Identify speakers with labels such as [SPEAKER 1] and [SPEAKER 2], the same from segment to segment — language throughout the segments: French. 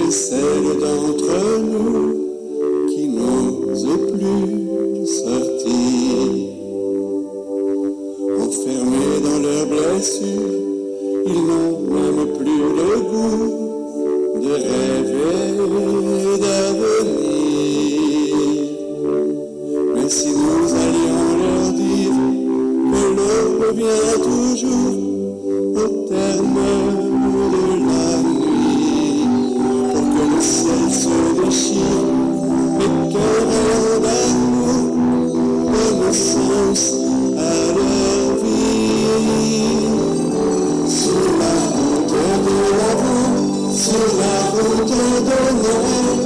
[SPEAKER 1] et celles d'entre nous qui n'osent plus sortir. Enfermés dans leurs blessures, ils n'ont même plus le goût de rêver d'avenir. Mais si nous allions leur dire que l'aube vient toujours au terme de la nuit, pour que le ciel se déchire et qu'un rayon d'amour donne sens à leur vie. Sur la route de l'avant, sur la route de Noël,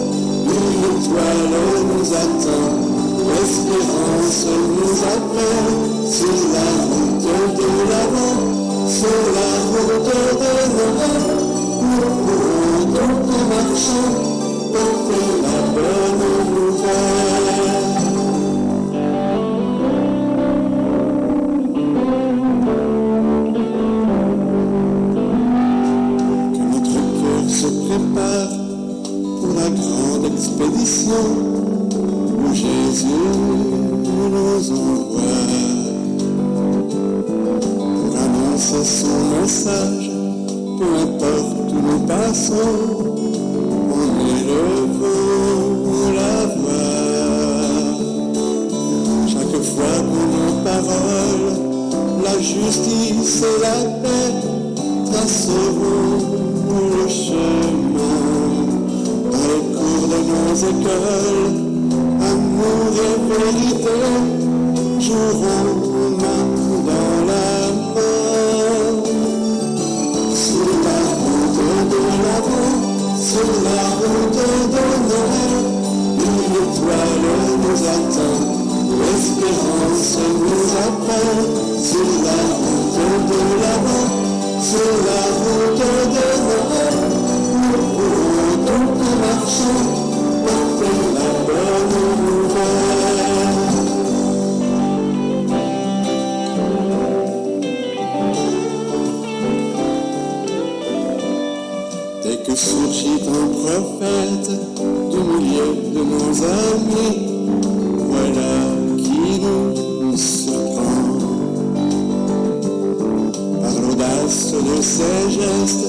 [SPEAKER 1] une étoile nous attend, l'espérance nous appelle. Sur la route de l'avant, sur la route de Noël, nous pourrons donc en marchant porter la bonne nouvelle. Que notre cœur se prépare pour la grande expédition où Jésus nous envoie pour annoncer son message. Peu importe où nous passons, en élevant la voix. Chaque fois que nos paroles, la justice et la paix traceront le chemin. Dans les cours de nos écoles, amour et vérité joueront main dans la main. Sur la route de l'avant, sur la route de Noël, une étoile nous attend, l'espérance nous appelle. Sur la route de l'avant, sur la route de Noël, nous pourrons donc en marchant porter la bonne nouvelle. Dès que surgit un prophète du milieu de nos amis, voilà qui nous surprend. Par l'audace de ses gestes,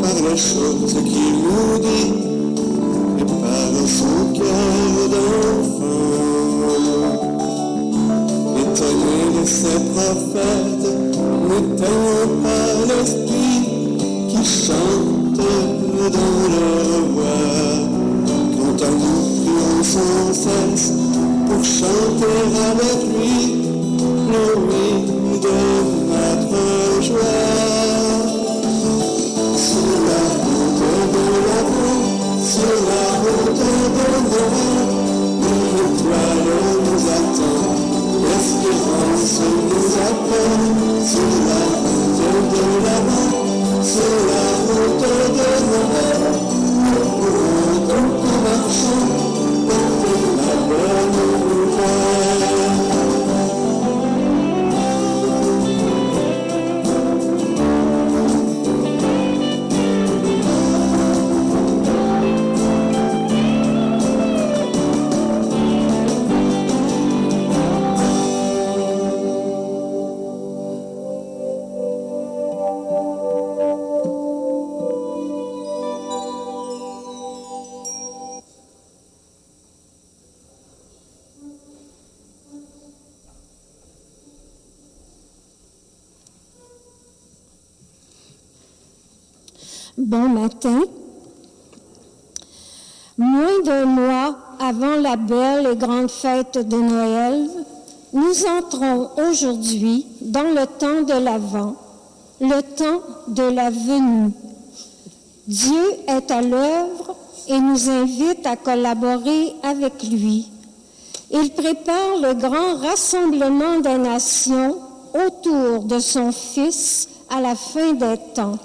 [SPEAKER 1] par les choses qu'il nous dit, et par son cœur d'enfant. Étonné de ces prophètes, n'éteignons pas l'esprit qui chante dans leur voix. Quand nous prions sans cesse pour chanter avec lui le oui de notre joie. Sur la route de l'avant, sur la route de Noël, une étoile nous attend, l'espérance nous appelle. Sur la route de l'avant, sur la route de Noël, nous pourrons donc en marchant porter la bonne nouvelle.
[SPEAKER 2] Bon matin. Moins d'un mois avant la belle et grande fête de Noël, nous entrons aujourd'hui dans le temps de l'Avent, le temps de la venue. Dieu est à l'œuvre et nous invite à collaborer avec lui. Il prépare le grand rassemblement des nations autour de son Fils à la fin des temps.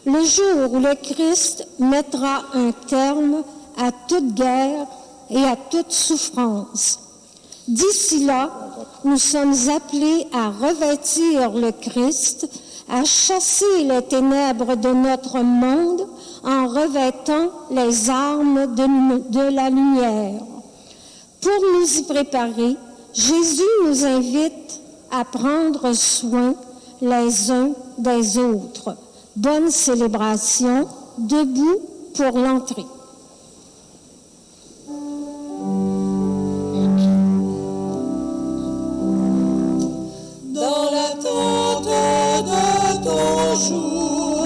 [SPEAKER 2] Le jour où le Christ mettra un terme à toute guerre et à toute souffrance. D'ici là, nous sommes appelés à revêtir le Christ, à chasser les ténèbres de notre monde en revêtant les armes de la lumière. Pour nous y préparer, Jésus nous invite à prendre soin les uns des autres. Bonne célébration, debout pour l'entrée.
[SPEAKER 3] Dans l'attente de ton jour,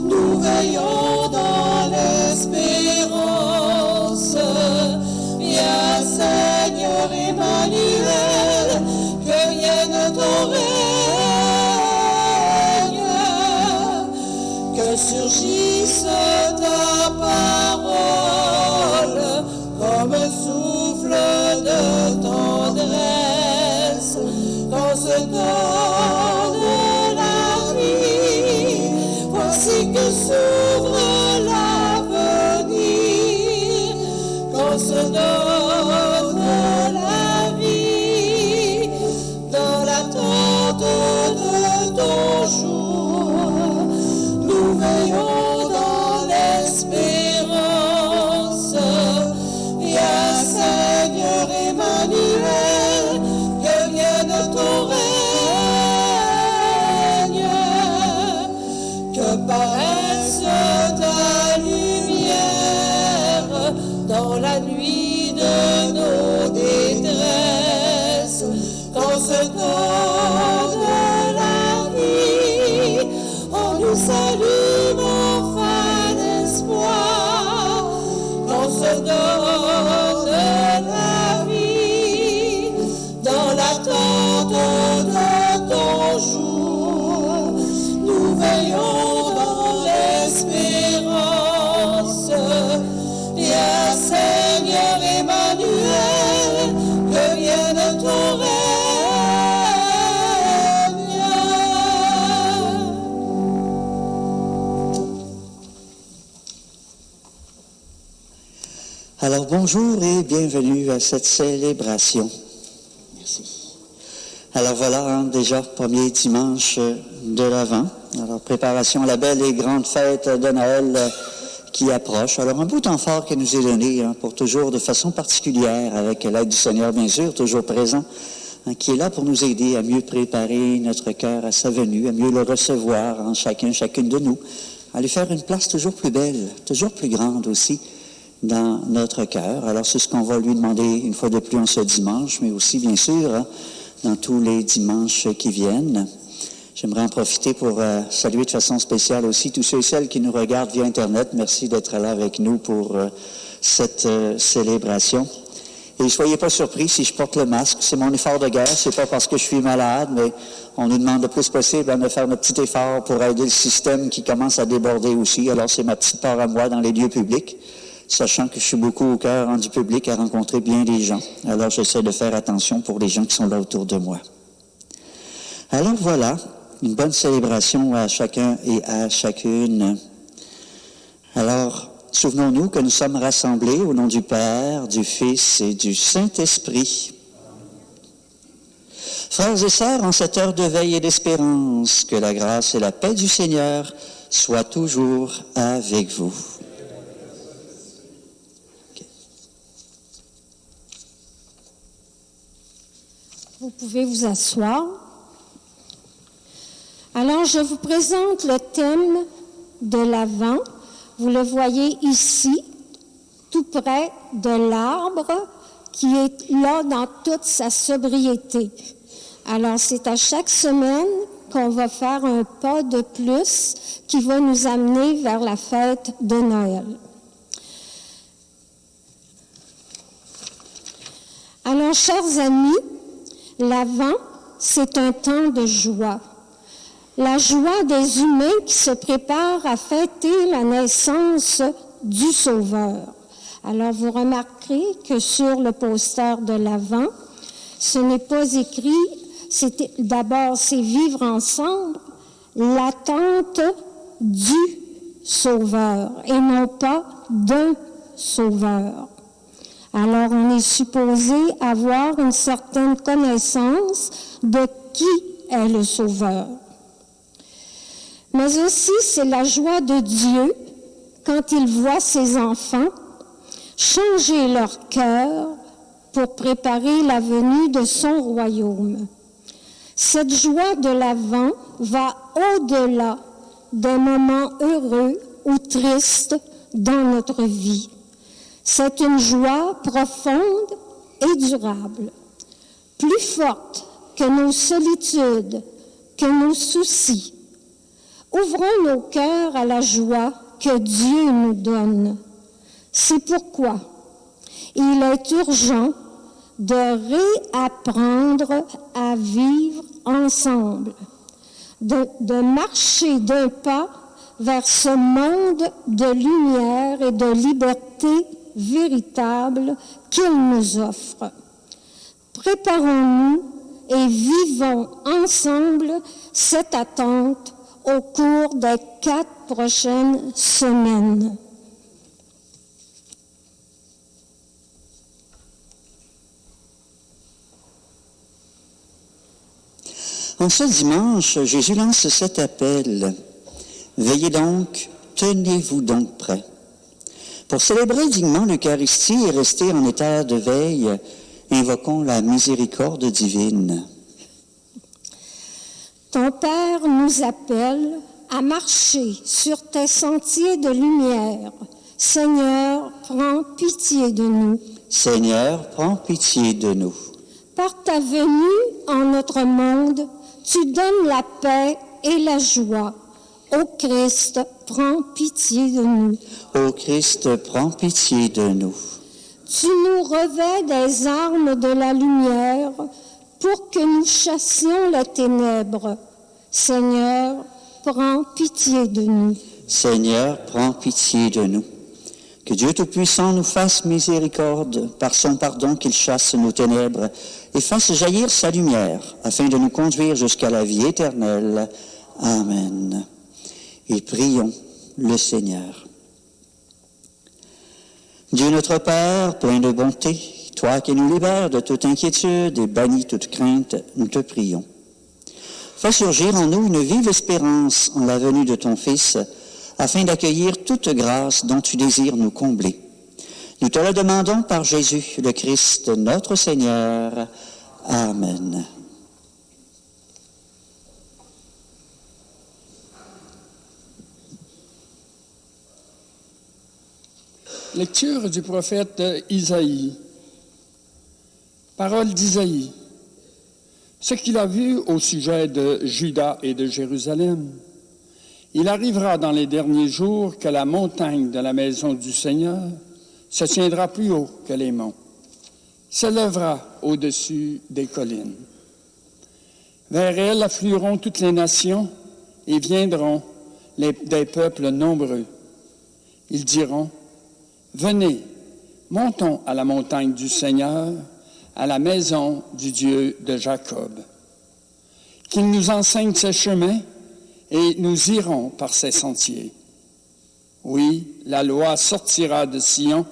[SPEAKER 3] nous veillons dans l'espérance. Viens Seigneur Emmanuel, que vienne ton règne, que surgisse ta parole comme un souffle de tendresse. Qu'on se donne la vie, voici que s'ouvre l'avenir. Qu'on se donne la vie, dans l'attente de ton jour, nous veillons dans l'espérance. Viens Seigneur Emmanuel, que vienne ton règne, que paraisse ta lumière dans la nuit de nos détresses. Qu'on se donne la vie, on nous allume enfin l'espoir. Qu'on se donne la vie, dans l'attente de ton jour, nous veillons dans l'espérance. Viens Seigneur Emmanuel, que vienne ton règne.
[SPEAKER 4] Alors bonjour et bienvenue à cette célébration. Merci. Alors voilà, déjà premier dimanche de l'Avent. Alors préparation à la belle et grande fête de Noël qui approche. Alors un beau temps fort qui nous est donné pour toujours de façon particulière, avec l'aide du Seigneur bien sûr, toujours présent, qui est là pour nous aider à mieux préparer notre cœur à sa venue, à mieux le recevoir en chacune de nous, à lui faire une place toujours plus belle, toujours plus grande aussi dans notre cœur. Alors c'est ce qu'on va lui demander une fois de plus en ce dimanche, mais aussi bien sûr dans tous les dimanches qui viennent. J'aimerais en profiter pour saluer de façon spéciale aussi tous ceux et celles qui nous regardent via Internet. Merci d'être là avec nous pour cette célébration. Et soyez pas surpris si je porte le masque. C'est mon effort de guerre. C'est pas parce que je suis malade, mais on nous demande le plus possible de faire notre petit effort pour aider le système qui commence à déborder aussi. Alors c'est ma petite part à moi dans les lieux publics, sachant que je suis beaucoup au cœur du public à rencontrer bien des gens. Alors j'essaie de faire attention pour les gens qui sont là autour de moi. Alors voilà, une bonne célébration à chacun et à chacune. Alors, souvenons-nous que nous sommes rassemblés au nom du Père, du Fils et du Saint-Esprit. Frères et sœurs, en cette heure de veille et d'espérance, que la grâce et la paix du Seigneur soient toujours avec vous.
[SPEAKER 2] Vous pouvez vous asseoir. Alors, je vous présente le thème de l'Avent. Vous le voyez ici, tout près de l'arbre qui est là dans toute sa sobriété. Alors, c'est à chaque semaine qu'on va faire un pas de plus qui va nous amener vers la fête de Noël. Alors, chers amis, l'Avent, c'est un temps de joie. La joie des humains qui se préparent à fêter la naissance du Sauveur. Alors, vous remarquerez que sur le poster de l'Avent, ce n'est pas écrit, d'abord, c'est vivre ensemble, l'attente du Sauveur, et non pas d'un Sauveur. Alors, on est supposé avoir une certaine connaissance de qui est le Sauveur. Mais aussi, c'est la joie de Dieu quand il voit ses enfants changer leur cœur pour préparer la venue de son royaume. Cette joie de l'Avent va au-delà des moments heureux ou tristes dans notre vie. C'est une joie profonde et durable, plus forte que nos solitudes, que nos soucis. Ouvrons nos cœurs à la joie que Dieu nous donne. C'est pourquoi il est urgent de réapprendre à vivre ensemble, de marcher d'un pas vers ce monde de lumière et de liberté véritable qu'il nous offre. Préparons-nous et vivons ensemble cette attente au cours des 4 prochaines semaines.
[SPEAKER 4] En ce dimanche, Jésus lance cet appel. Veillez donc, tenez-vous donc prêts. Pour célébrer dignement l'Eucharistie et rester en état de veille, invoquons la miséricorde divine.
[SPEAKER 2] Ton Père nous appelle à marcher sur tes sentiers de lumière. Seigneur, prends pitié de nous.
[SPEAKER 4] Seigneur, prends pitié de nous.
[SPEAKER 2] Par ta venue en notre monde, tu donnes la paix et la joie. Ô Christ, prends pitié de nous.
[SPEAKER 4] Ô Christ, prends pitié de nous.
[SPEAKER 2] Tu nous revêts des armes de la lumière pour que nous chassions les ténèbres. Seigneur, prends pitié de nous.
[SPEAKER 4] Seigneur, prends pitié de nous. Que Dieu Tout-Puissant nous fasse miséricorde par son pardon qu'il chasse nos ténèbres et fasse jaillir sa lumière afin de nous conduire jusqu'à la vie éternelle. Amen. Et prions le Seigneur. Dieu notre Père, plein de bonté, toi qui nous libères de toute inquiétude et bannis toute crainte, nous te prions. Fais surgir en nous une vive espérance en la venue de ton Fils, afin d'accueillir toute grâce dont tu désires nous combler. Nous te le demandons par Jésus, le Christ, notre Seigneur. Amen.
[SPEAKER 5] Lecture du prophète Isaïe. Parole d'Isaïe. Ce qu'il a vu au sujet de Juda et de Jérusalem. Il arrivera dans les derniers jours que la montagne de la maison du Seigneur se tiendra plus haut que les monts, s'élèvera au-dessus des collines. Vers elle afflueront toutes les nations et viendront des peuples nombreux. Ils diront, « Venez, montons à la montagne du Seigneur, à la maison du Dieu de Jacob. Qu'il nous enseigne ses chemins, et nous irons par ses sentiers. Oui, la loi sortira de Sion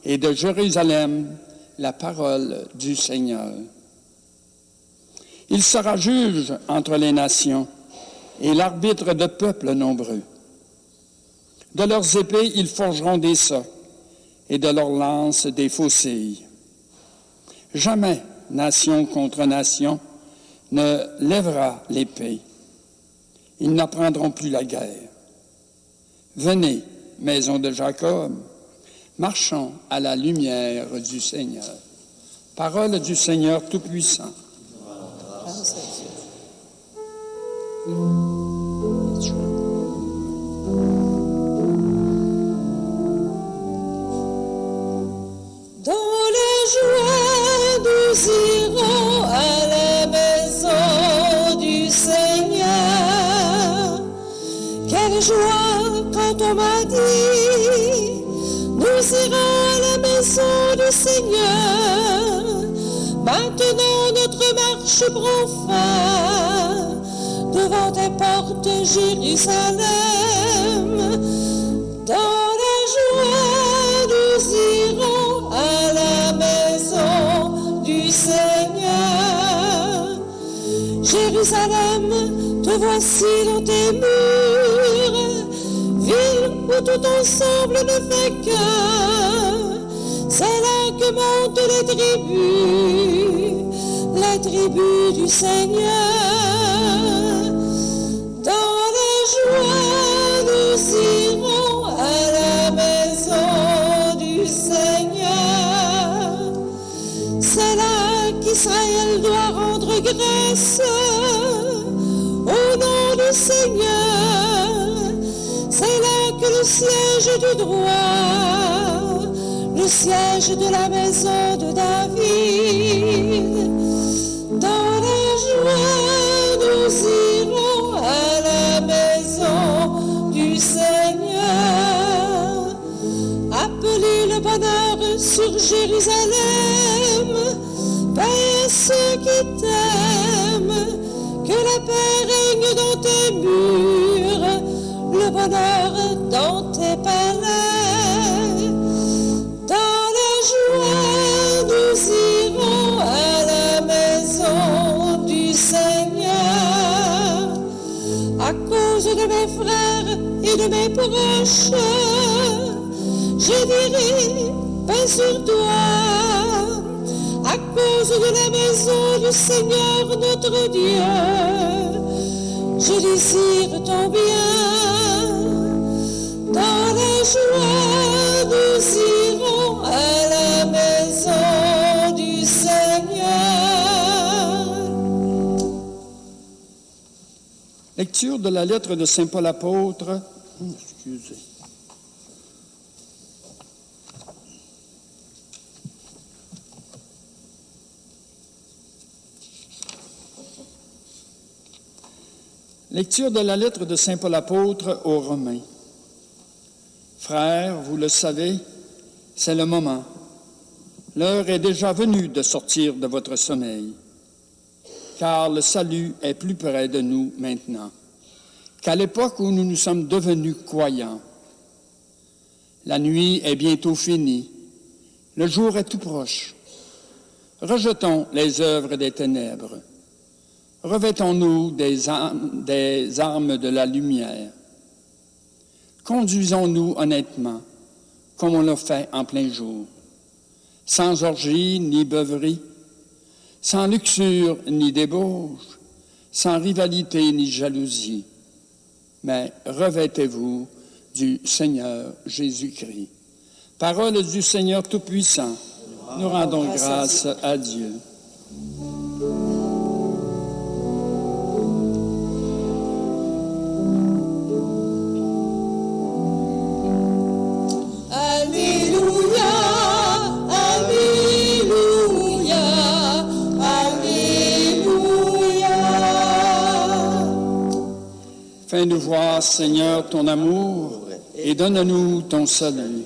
[SPEAKER 5] et de Jérusalem, la parole du Seigneur. Il sera juge entre les nations et l'arbitre de peuples nombreux. De leurs épées, ils forgeront des socs et de leurs lances des faucilles. Jamais nation contre nation ne lèvera l'épée. Ils n'apprendront plus la guerre. Venez, maison de Jacob, marchons à la lumière du Seigneur. Parole du Seigneur Tout-Puissant. Grâce à Dieu.
[SPEAKER 3] Dans la joie, nous irons à la maison du Seigneur. Quelle joie quand on m'a dit, nous irons à la maison du Seigneur. Maintenant notre marche prend fin, devant tes portes Jérusalem. Dans la joie nous irons à la maison du Seigneur. Jérusalem, te voici dans tes murs, ville où tout ensemble ne fait qu'un. C'est là que montent les tribus du Seigneur. Dans la joie, nous irons à la maison du Seigneur. C'est là qu'Israël doit rendre grâce au nom du Seigneur. C'est là que le siège du droit, le siège de la maison de David. Dans la joie, nous irons à la maison du Seigneur. Appelez le bonheur sur Jérusalem, paix à ceux qui t'aiment, que la paix règne dans tes murs, le bonheur dans tes palais. Dans la joie, nous irons à la maison du Seigneur. À cause de mes frères et de mes proches, je dirai paix sur toi. À cause de la maison du Seigneur notre Dieu, je désire ton bien. Dans la joie, nous irons à la maison du Seigneur.
[SPEAKER 5] Lecture de la lettre de Saint Paul apôtre. Excusez. Lecture de la lettre de Saint Paul apôtre aux Romains. Frères, vous le savez, c'est le moment. L'heure est déjà venue de sortir de votre sommeil, car le salut est plus près de nous maintenant qu'à l'époque où nous nous sommes devenus croyants. La nuit est bientôt finie, le jour est tout proche. Rejetons les œuvres des ténèbres. Revêtons-nous des armes de la lumière. Conduisons-nous honnêtement, comme on l'a fait en plein jour, sans orgie ni beuverie, sans luxure ni débauche, sans rivalité ni jalousie, mais revêtez-vous du Seigneur Jésus-Christ. Parole du Seigneur Tout-Puissant, nous rendons grâce à Dieu. Fais-nous voir, Seigneur, ton amour et donne-nous ton salut.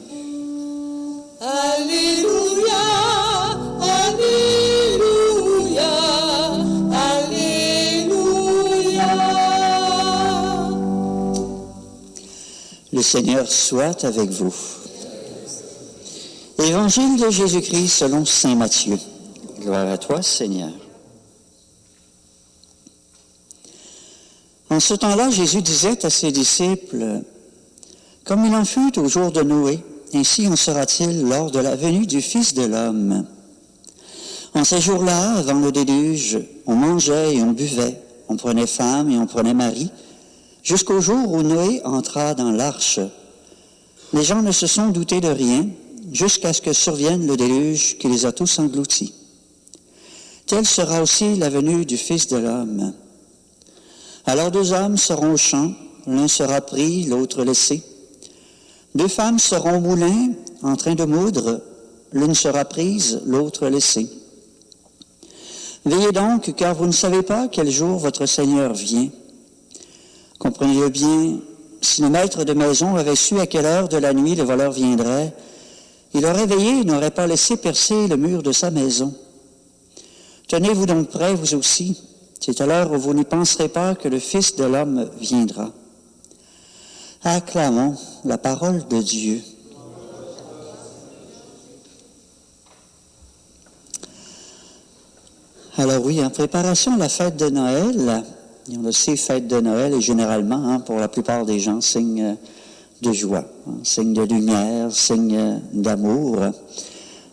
[SPEAKER 3] Alléluia, Alléluia, Alléluia.
[SPEAKER 4] Le Seigneur soit avec vous. Évangile de Jésus-Christ selon saint Matthieu. Gloire à toi, Seigneur. En ce temps-là, Jésus disait à ses disciples, « Comme il en fut au jour de Noé, ainsi en sera-t-il lors de la venue du Fils de l'homme. En ces jours-là, avant le déluge, on mangeait et on buvait, on prenait femme et on prenait mari, jusqu'au jour où Noé entra dans l'arche. Les gens ne se sont doutés de rien, jusqu'à ce que survienne le déluge qui les a tous engloutis. Telle sera aussi la venue du Fils de l'homme. Alors 2 hommes seront au champ, l'un sera pris, l'autre laissé. 2 femmes seront au moulin, en train de moudre, l'une sera prise, l'autre laissée. Veillez donc, car vous ne savez pas quel jour votre Seigneur vient. Comprenez-le bien, si le maître de maison avait su à quelle heure de la nuit le voleur viendrait, il aurait veillé et n'aurait pas laissé percer le mur de sa maison. Tenez-vous donc prêts, vous aussi. C'est à l'heure où vous n'y penserez pas que le Fils de l'homme viendra. Acclamons la parole de Dieu. Alors oui, en préparation à la fête de Noël, et on le sait, fête de Noël est généralement, pour la plupart des gens, signe de joie, signe de lumière, signe d'amour.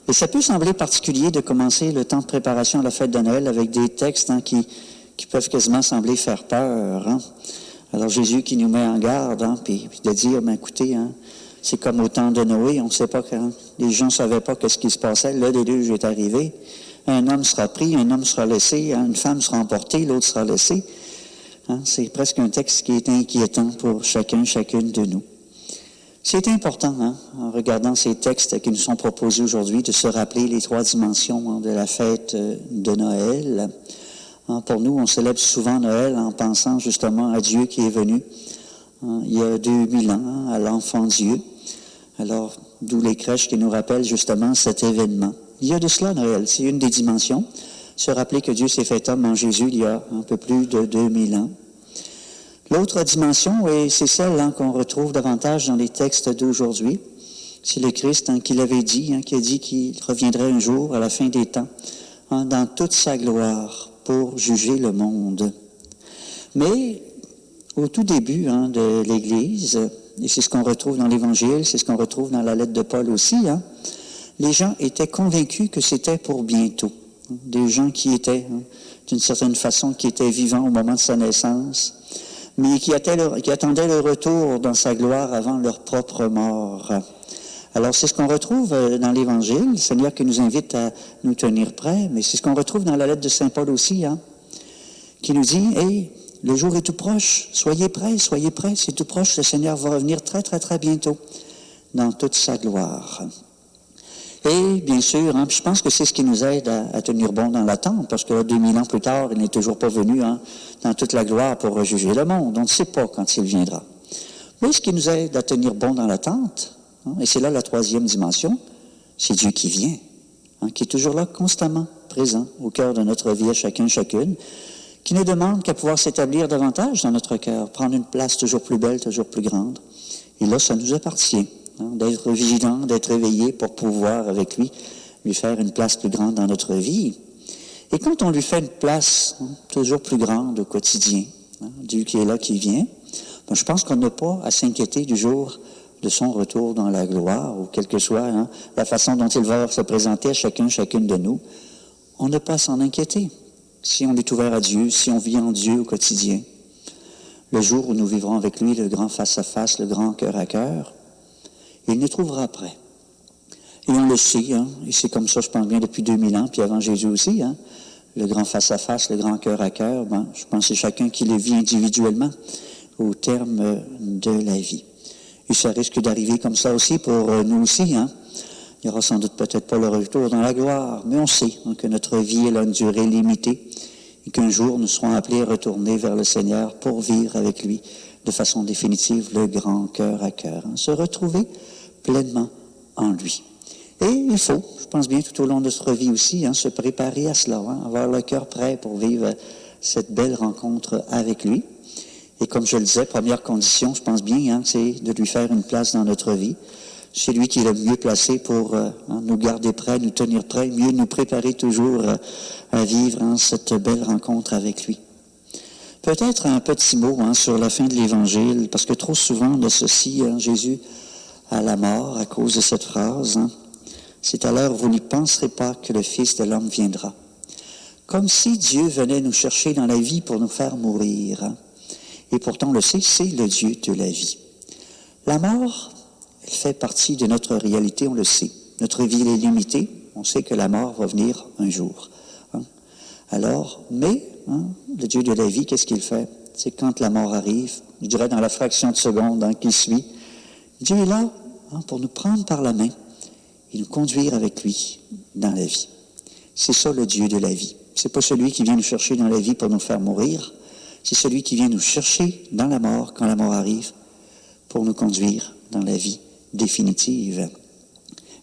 [SPEAKER 4] Et ça peut sembler particulier de commencer le temps de préparation à la fête de Noël avec des textes qui peuvent quasiment sembler faire peur. Alors Jésus qui nous met en garde, puis de dire, écoutez, c'est comme au temps de Noé, on ne sait pas quand les gens ne savaient pas ce qui se passait, le déluge est arrivé, un homme sera pris, un homme sera laissé, une femme sera emportée, l'autre sera laissée. C'est presque un texte qui est inquiétant pour chacune de nous. C'est important, en regardant ces textes qui nous sont proposés aujourd'hui, de se rappeler les 3 dimensions de la fête de Noël. Pour nous, on célèbre souvent Noël en pensant justement à Dieu qui est venu il y a 2000 ans, à l'enfant Dieu. Alors, d'où les crèches qui nous rappellent justement cet événement. Il y a de cela Noël, c'est une des dimensions. Se rappeler que Dieu s'est fait homme en Jésus il y a un peu plus de 2000 ans. L'autre dimension, et c'est celle qu'on retrouve davantage dans les textes d'aujourd'hui, c'est le Christ qui l'avait dit, qui a dit qu'il reviendrait un jour à la fin des temps, dans toute sa gloire, pour juger le monde. Mais au tout début de l'Église, et c'est ce qu'on retrouve dans l'Évangile, c'est ce qu'on retrouve dans la lettre de Paul aussi, les gens étaient convaincus que c'était pour bientôt. Des gens qui étaient, d'une certaine façon, qui étaient vivants au moment de sa naissance, mais qui attendaient le retour dans sa gloire avant leur propre mort. Alors, c'est ce qu'on retrouve dans l'Évangile, le Seigneur qui nous invite à nous tenir prêts, mais c'est ce qu'on retrouve dans la lettre de Saint Paul aussi, qui nous dit, « Hey, le jour est tout proche, soyez prêts, c'est tout proche, le Seigneur va revenir très, très, très bientôt dans toute sa gloire. » Et bien sûr, je pense que c'est ce qui nous aide à tenir bon dans l'attente, parce que 2000 ans plus tard, il n'est toujours pas venu dans toute la gloire pour juger le monde. On ne sait pas quand il viendra. Mais ce qui nous aide à tenir bon dans l'attente, et c'est là la 3e dimension, c'est Dieu qui vient, qui est toujours là constamment présent au cœur de notre vie à chacune, qui ne demande qu'à pouvoir s'établir davantage dans notre cœur, prendre une place toujours plus belle, toujours plus grande. Et là, ça nous appartient. D'être vigilant, d'être éveillé pour pouvoir, avec lui faire une place plus grande dans notre vie. Et quand on lui fait une place toujours plus grande au quotidien, Dieu qui est là, qui vient, je pense qu'on n'a pas à s'inquiéter du jour de son retour dans la gloire, ou quelle que soit la façon dont il va se présenter à chacune de nous. On n'a pas à s'en inquiéter. Si on est ouvert à Dieu, si on vit en Dieu au quotidien, le jour où nous vivrons avec lui le grand face-à-face, le grand cœur à cœur, il nous trouvera prêts. Et on le sait, et c'est comme ça, je pense bien, depuis 2000 ans, puis avant Jésus aussi, le grand face-à-face, le grand cœur à cœur, je pense que c'est chacun qui le vit individuellement au terme de la vie. Et ça risque d'arriver comme ça aussi pour nous aussi. Il n'y aura sans doute peut-être pas le retour dans la gloire, mais on sait que notre vie elle a une durée limitée et qu'un jour nous serons appelés à retourner vers le Seigneur pour vivre avec lui de façon définitive le grand cœur à cœur. Se retrouver pleinement en lui. Et il faut, je pense bien tout au long de notre vie aussi, se préparer à cela, avoir le cœur prêt pour vivre cette belle rencontre avec lui. Et comme je le disais, première condition, je pense bien, c'est de lui faire une place dans notre vie. C'est lui qui est le mieux placé pour nous garder prêts, nous tenir prêts, mieux nous préparer toujours à vivre cette belle rencontre avec lui. Peut-être un petit mot sur la fin de l'Évangile, parce que trop souvent on associe Jésus à la mort à cause de cette phrase. C'est alors vous n'y penserez pas que le Fils de l'homme viendra. Comme si Dieu venait nous chercher dans la vie pour nous faire mourir. Et pourtant, on le sait, c'est le Dieu de la vie. La mort, elle fait partie de notre réalité, on le sait. Notre vie est limitée, on sait que la mort va venir un jour. Alors, mais, le Dieu de la vie, qu'est-ce qu'il fait? C'est quand la mort arrive, je dirais dans la fraction de seconde qui suit, Dieu est là pour nous prendre par la main et nous conduire avec lui dans la vie. C'est ça le Dieu de la vie. C'est pas celui qui vient nous chercher dans la vie pour nous faire mourir, c'est celui qui vient nous chercher dans la mort, quand la mort arrive, pour nous conduire dans la vie définitive.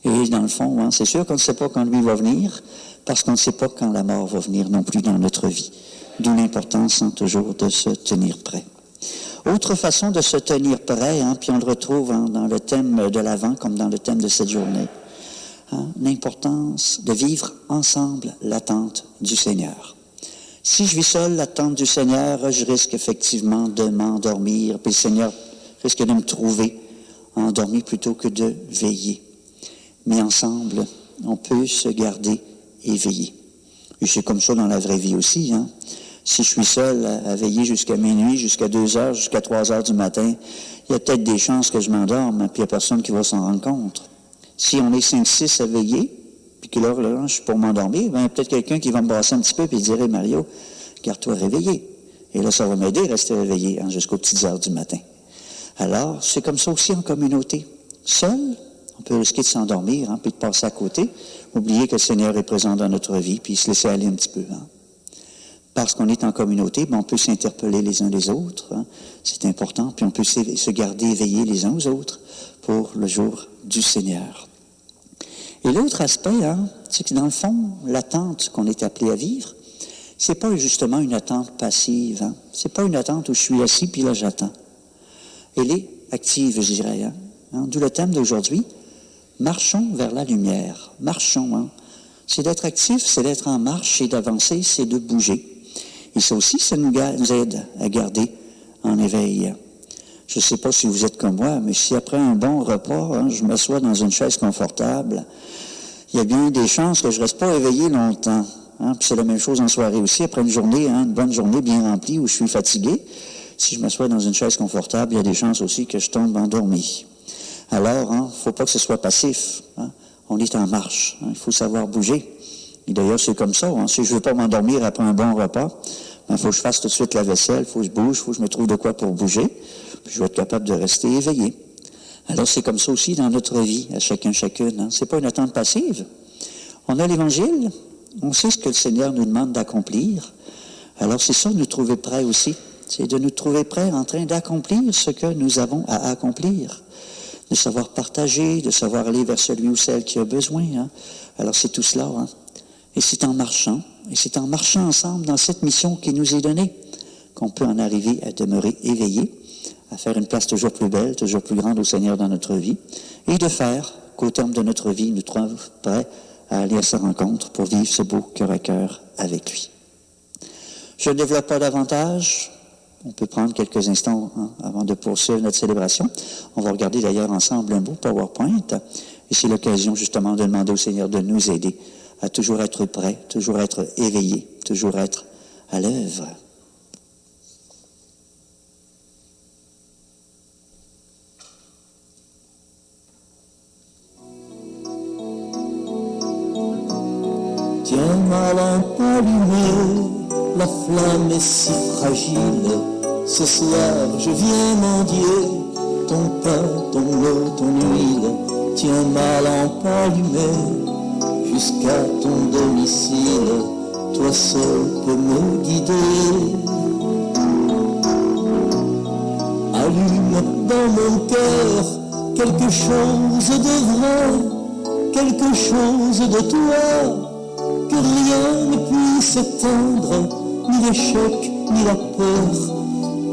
[SPEAKER 4] Et dans le fond, c'est sûr qu'on ne sait pas quand lui va venir, parce qu'on ne sait pas quand la mort va venir non plus dans notre vie. D'où l'importance toujours de se tenir prêt. Autre façon de se tenir prêt, puis on le retrouve dans le thème de l'Avent, comme dans le thème de cette journée, l'importance de vivre ensemble l'attente du Seigneur. Si je vis seul l'attente du Seigneur, je risque effectivement de m'endormir, puis le Seigneur risque de me trouver endormi plutôt que de veiller. Mais ensemble, on peut se garder éveillé. Et c'est comme ça dans la vraie vie aussi, hein. Si je suis seul à veiller jusqu'à minuit, jusqu'à 2 heures, jusqu'à 3 heures du matin, il y a peut-être des chances que je m'endorme, puis il n'y a personne qui va s'en rendre compte. Si on est 5-6 à veiller, puis que là, je suis pour m'endormir, bien, peut-être quelqu'un qui va me brasser un petit peu, puis dire, hey, Mario, garde-toi réveillé. Et là, ça va m'aider à rester réveillé, hein, jusqu'aux petites heures du matin. Alors, c'est comme ça aussi en communauté. Seul, on peut risquer de s'endormir, hein, puis de passer à côté, oublier que le Seigneur est présent dans notre vie, puis se laisser aller un petit peu, hein. Parce qu'on est en communauté, ben on peut s'interpeller les uns les autres, hein. C'est important, puis on peut se garder éveillés les uns aux autres pour le jour du Seigneur. Et l'autre aspect, hein, c'est que dans le fond, l'attente qu'on est appelé à vivre, c'est pas justement une attente passive, hein. C'est pas une attente où je suis assis puis là j'attends. Elle est active, je dirais, hein. D'où le thème d'aujourd'hui, marchons vers la lumière. Marchons, hein. C'est d'être actif, c'est d'être en marche, c'est d'avancer, c'est de bouger. Et ça aussi, ça nous aide à garder en éveil. Je ne sais pas si vous êtes comme moi, mais si après un bon repas, hein, je m'assois dans une chaise confortable, il y a bien des chances que je ne reste pas éveillé longtemps. Hein. Puis c'est la même chose en soirée aussi. Après une journée, hein, une bonne journée bien remplie où je suis fatigué, si je m'assois dans une chaise confortable, il y a des chances aussi que je tombe endormi. Alors, il ne faut pas que ce soit passif, hein. On est en marche, hein. Il faut savoir bouger. Et d'ailleurs, c'est comme ça, hein. Si je ne veux pas m'endormir après un bon repas, il faut que je fasse tout de suite la vaisselle, il faut que je bouge, il faut que je me trouve de quoi pour bouger, puis je vais être capable de rester éveillé. Alors, c'est comme ça aussi dans notre vie, à chacun, chacune, hein. C'est pas une attente passive. On a l'Évangile, on sait ce que le Seigneur nous demande d'accomplir. Alors, c'est ça, nous trouver prêts aussi. C'est de nous trouver prêts en train d'accomplir ce que nous avons à accomplir. De savoir partager, de savoir aller vers celui ou celle qui a besoin, hein. Alors, c'est tout cela, hein. Et c'est en marchant ensemble dans cette mission qui nous est donnée, qu'on peut en arriver à demeurer éveillé, à faire une place toujours plus belle, toujours plus grande au Seigneur dans notre vie, et de faire qu'au terme de notre vie, nous trouve prêts à aller à sa rencontre pour vivre ce beau cœur à cœur avec lui. Je ne développe pas davantage. On peut prendre quelques instants, hein, avant de poursuivre notre célébration. On va regarder d'ailleurs ensemble un beau PowerPoint, et c'est l'occasion justement de demander au Seigneur de nous aider à toujours être prêt, toujours être éveillé, toujours être à l'œuvre.
[SPEAKER 1] Tiens ma lampe allumée, la flamme est si fragile. Ce soir je viens mendier ton pain, ton eau, ton huile. Tiens ma lampe allumée jusqu'à ton domicile. Toi seul peux me guider. Allume dans mon cœur quelque chose de vrai, quelque chose de toi, que rien ne puisse éteindre, ni l'échec, ni la peur,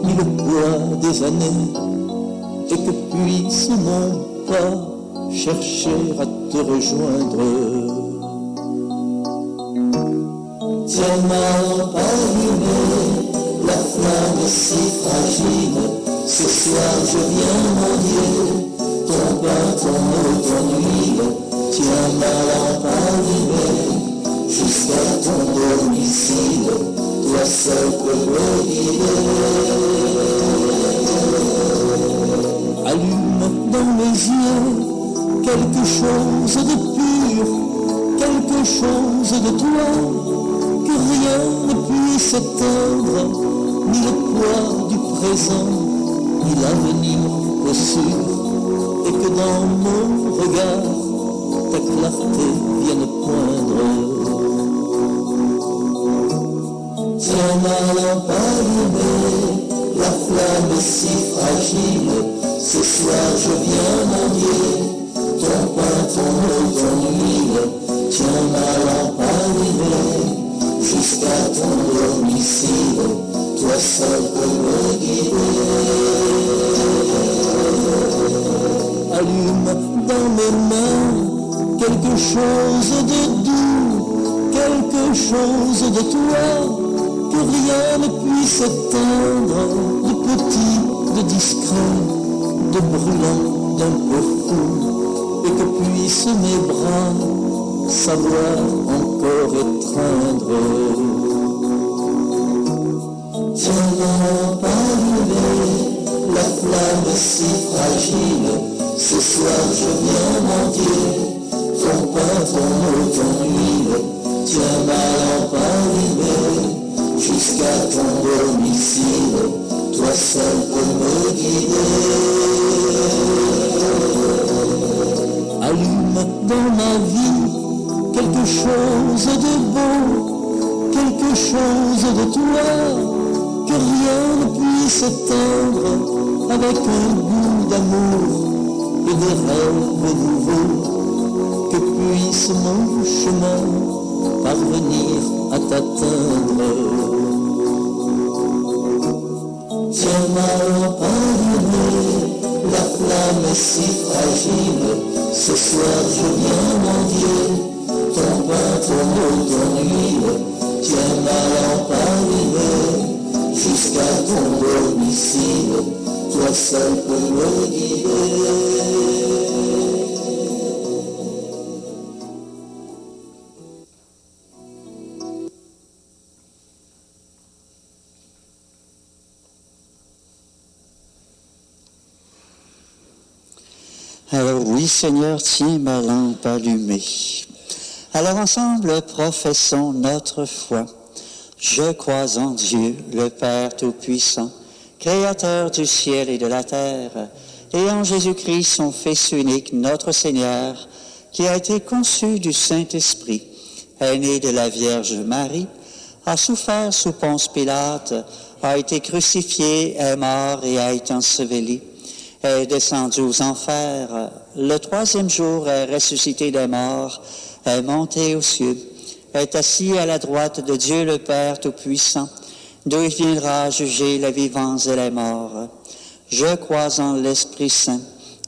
[SPEAKER 1] ni le poids des années, et que puisse mon pas chercher à te rejoindre. Tiens ma lampe allumée, la flamme est si fragile, ce soir je viens mendier ton pain, ton eau, ton huile. Tiens ma lampe allumée jusqu'à ton domicile, toi seul peux me guider. Allume dans mes yeux quelque chose de pur, quelque chose de toi, que rien ne puisse éteindre, ni le poids du présent, ni l'avenir au sûr, et que dans mon regard, ta clarté vienne poindre. Tiens ma lampe allumée, la flamme est si fragile, ce soir je viens mendier ton pain, ton eau, ton huile. Tiens ma lampe allumée jusqu'à ton domicile, toi seul peux me guider. Allume dans mes mains quelque chose de doux, quelque chose de toi, que rien ne puisse éteindre, de petit, de discret, de brûlant, monde un peu fou et que puissent mes bras savoir encore étreindre. Tiens ma lampe allumée, la flamme si fragile, ce soir je viens mon Dieu, ton pain, ton eau, ton huile. Tiens ma lampe allumée, jusqu'à ton domicile, toi seul peux me guider. Allume dans ma vie quelque chose de beau, quelque chose de toi, que rien ne puisse éteindre, avec un goût d'amour et des rêves nouveaux, que puisse mon chemin parvenir à t'atteindre. Tiens ma lampe allumée, la flamme est si fragile, ce soir je viens mon Dieu, ton pain, ton eau, ton huile. Tiens ma lampe allumée, jusqu'à ton domicile, toi seul peux me guider.
[SPEAKER 4] Alors oui, Seigneur, tiens ma lampe allumée. Alors ensemble, professons notre foi. Je crois en Dieu, le Père Tout-Puissant, Créateur du ciel et de la terre, et en Jésus-Christ, son Fils unique, notre Seigneur, qui a été conçu du Saint-Esprit, est né de la Vierge Marie, a souffert sous Ponce Pilate, a été crucifié, est mort et a été enseveli, est descendu aux enfers, le troisième jour est ressuscité des morts, est monté aux cieux, est assis à la droite de Dieu le Père Tout-Puissant, d'où il viendra juger les vivants et les morts. Je crois en l'Esprit Saint,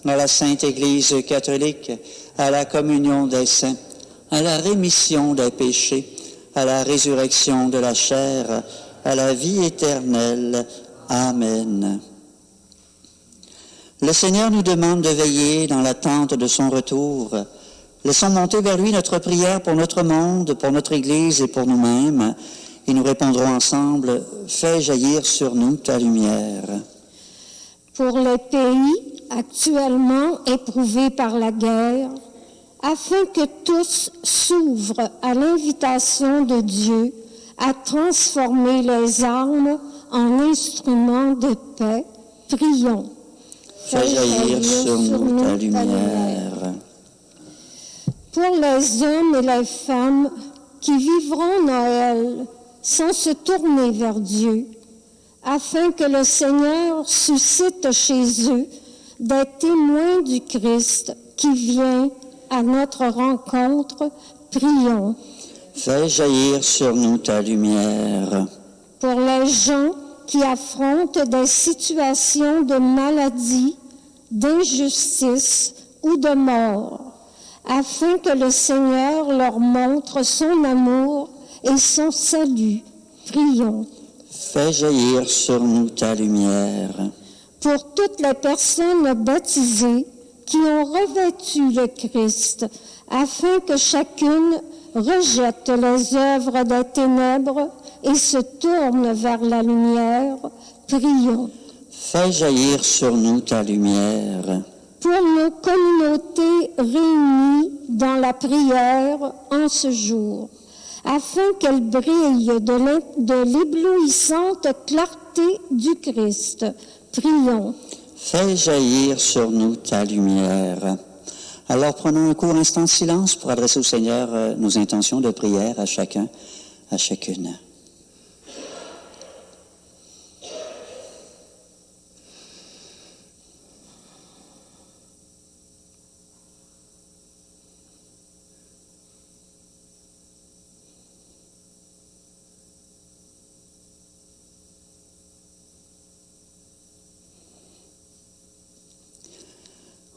[SPEAKER 4] à la Sainte Église catholique, à la communion des saints, à la rémission des péchés, à la résurrection de la chair, à la vie éternelle. Amen. Le Seigneur nous demande de veiller dans l'attente de son retour. Laissons monter vers lui notre prière pour notre monde, pour notre Église et pour nous-mêmes, et nous répondrons ensemble, « Fais jaillir sur nous ta lumière ».
[SPEAKER 2] Pour les pays actuellement éprouvés par la guerre, afin que tous s'ouvrent à l'invitation de Dieu à transformer les armes en instruments de paix, prions.
[SPEAKER 4] Fais jaillir sur nous ta lumière.
[SPEAKER 2] Pour les hommes et les femmes qui vivront Noël sans se tourner vers Dieu, afin que le Seigneur suscite chez eux des témoins du Christ qui vient à notre rencontre, prions.
[SPEAKER 4] Fais jaillir sur nous ta lumière.
[SPEAKER 2] Pour les gens qui affrontent des situations de maladie, d'injustice ou de mort, afin que le Seigneur leur montre son amour et son salut. Prions.
[SPEAKER 4] Fais jaillir sur nous ta lumière.
[SPEAKER 2] Pour toutes les personnes baptisées qui ont revêtu le Christ, afin que chacune rejette les œuvres des ténèbres et se tourne vers la lumière, prions.
[SPEAKER 4] Fais jaillir sur nous ta lumière.
[SPEAKER 2] Pour nos communautés réunies dans la prière en ce jour, afin qu'elles brillent de l'éblouissante clarté du Christ, prions.
[SPEAKER 4] Fais jaillir sur nous ta lumière. Alors prenons un court instant de silence pour adresser au Seigneur nos intentions de prière à chacun, à chacune.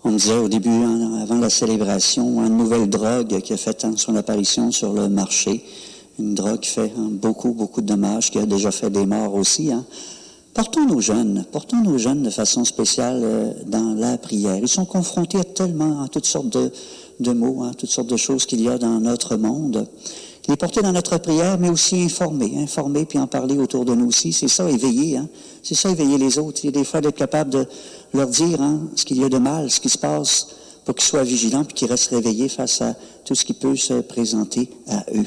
[SPEAKER 4] On disait au début, avant la célébration, une nouvelle drogue qui a fait son apparition sur le marché. Une drogue qui fait beaucoup de dommages, qui a déjà fait des morts aussi. Portons nos jeunes de façon spéciale dans la prière. Ils sont confrontés à toutes sortes de mots, toutes sortes de choses qu'il y a dans notre monde. Les porter dans notre prière, mais aussi informer puis en parler autour de nous aussi. C'est ça, éveiller. C'est ça, éveiller les autres. Il y a des fois d'être capable de leur dire ce qu'il y a de mal, ce qui se passe, pour qu'ils soient vigilants puis qu'ils restent réveillés face à tout ce qui peut se présenter à eux.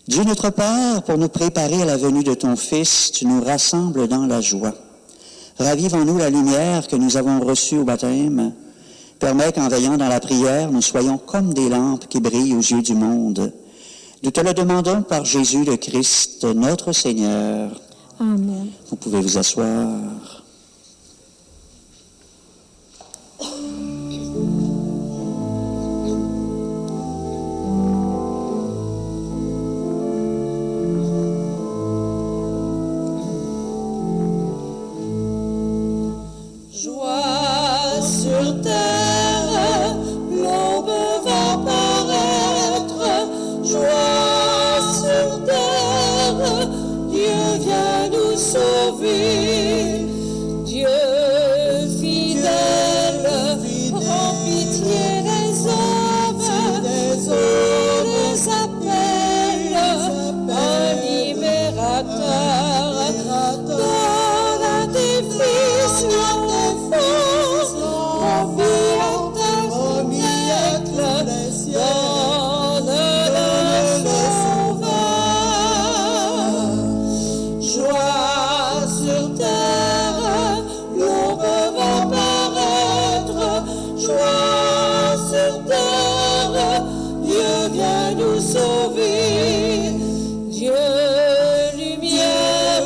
[SPEAKER 4] Dieu notre Père, pour nous préparer à la venue de ton Fils, tu nous rassembles dans la joie. Ravive en nous la lumière que nous avons reçue au baptême. Permets qu'en veillant dans la prière, nous soyons comme des lampes qui brillent aux yeux du monde. Nous te le demandons par Jésus le Christ, notre Seigneur.
[SPEAKER 2] Amen.
[SPEAKER 4] Vous pouvez vous asseoir.
[SPEAKER 3] Joie sur terre, l'aube va paraître. Joie sur terre, Dieu vient nous sauver. Dieu fidèle, prend pitié des hommes, il les appelle un libérateur. Donne à tes fils l'enfance, promis à ta siècle, donne le sauveur. Joie sur terre, l'aube va paraître. Joie sur terre, Dieu vient nous sauver. Dieu lumière,